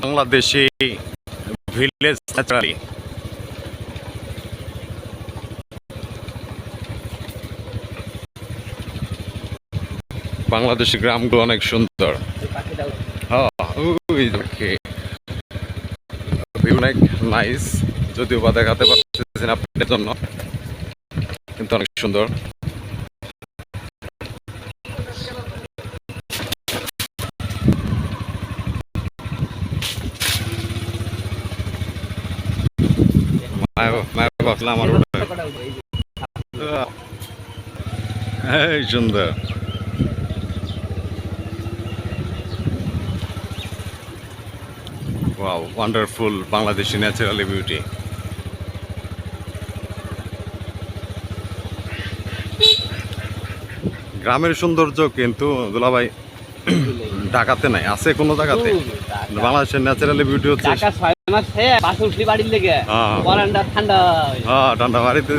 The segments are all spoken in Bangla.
Bangladeshi village naturally. বাংলাদেশি গ্রামগুলো অনেক সুন্দর। হ্যাঁ, অনেক নাইস, যদিও বা দেখাতে পারতেছেন আপনাদের জন্য, কিন্তু অনেক সুন্দর। আমার সুন্দর। Wow, wonderful Bangladeshi naturally beauty. গ্রামের সৌন্দর্য কিন্তু দুলাভাই ঢাকাতে নাই, আছে কোনো জায়গাতে। বাংলাদেশের ন্যাচারালি বিউটি হচ্ছে ঠান্ডা বাড়িতে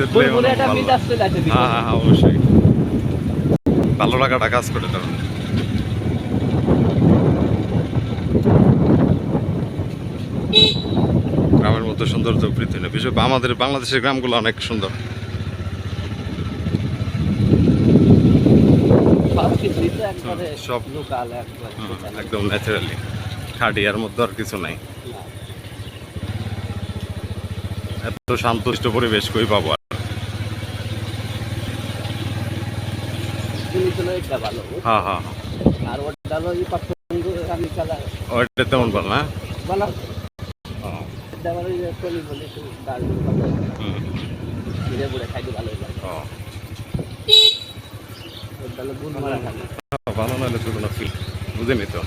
অবশ্যই ভালো লাগাটা কাজ করে তখন। গ্রামের মতো সৌন্দর্য পৃথিবী না, বিশেষ আমাদের বাংলাদেশের গ্রামগুলো অনেক সুন্দর। সব একদম ন্যাচারালি খাঁটি, এর মধ্যে আর কিছু নাই। এত শান্তশিষ্ট পরিবেশ কই পাবো আর। হ্যাঁ হ্যাঁ, ওইটা তেমন ভালো না। ভালো নাহলে তো কোনো ফিল বুঝেনি তো।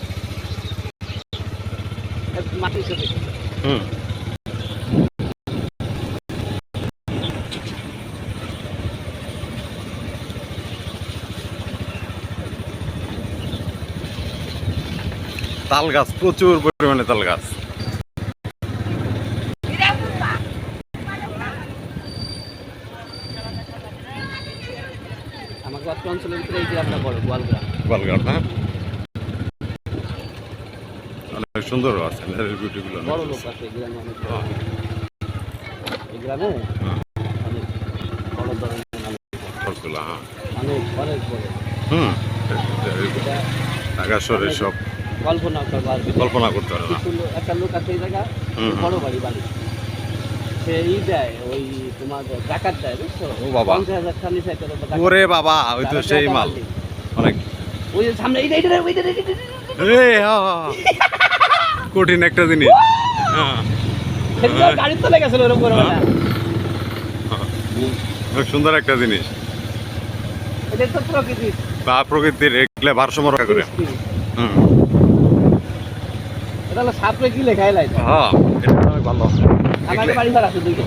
তাল গাছ, প্রচুর পরিমাণে তাল গাছ। গোয়ালঘাট না, অনেক সুন্দর আছে বিউটি গুলো। ঢাকা শহরে সব কল্পনা করতে পারে না। একটা লোক আছে এই জায়গা, বড় বাড়ি বাড়ি সেই দেয়, ওই তোমার টাকার দেয়, বুঝছো? ও বাবা, 50,000 ওরে বাবা, ওই তো সেই মাল অনেক। ওই যে সামনে কঠিন একটা জিনিস। গাড়ি চলে গেছিল ওরকম করে। সুন্দর একটা জিনিস, এটা তো প্রকৃতির বা প্রকৃতির এগুলা ভারসাম্য রক্ষা করে। এটা হলো সাপরে কি লেখাই লাই। হ্যাঁ, এটা অনেক ভালো। আমাদের বাড়ি ঘর আছে দুইটা,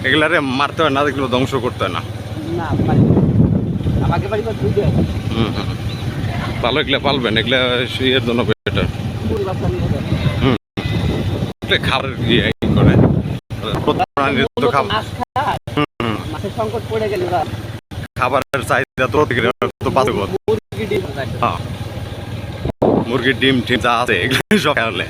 এগুলারে মারতে হয় না, এগুলো ধ্বংস করতে হয় না। না আমাকে বাড়ি ঘর দুইটা আছে। ভালো, এগুলা পালবেন, এগুলা এর জন্য বেটার। খাবার ইয়ে করে মাছের সংকট পড়ে গেলে খাবারের চাহিদা তো পাবে। মুরগির ডিম টিম যা আছে এগুলো সব খেলে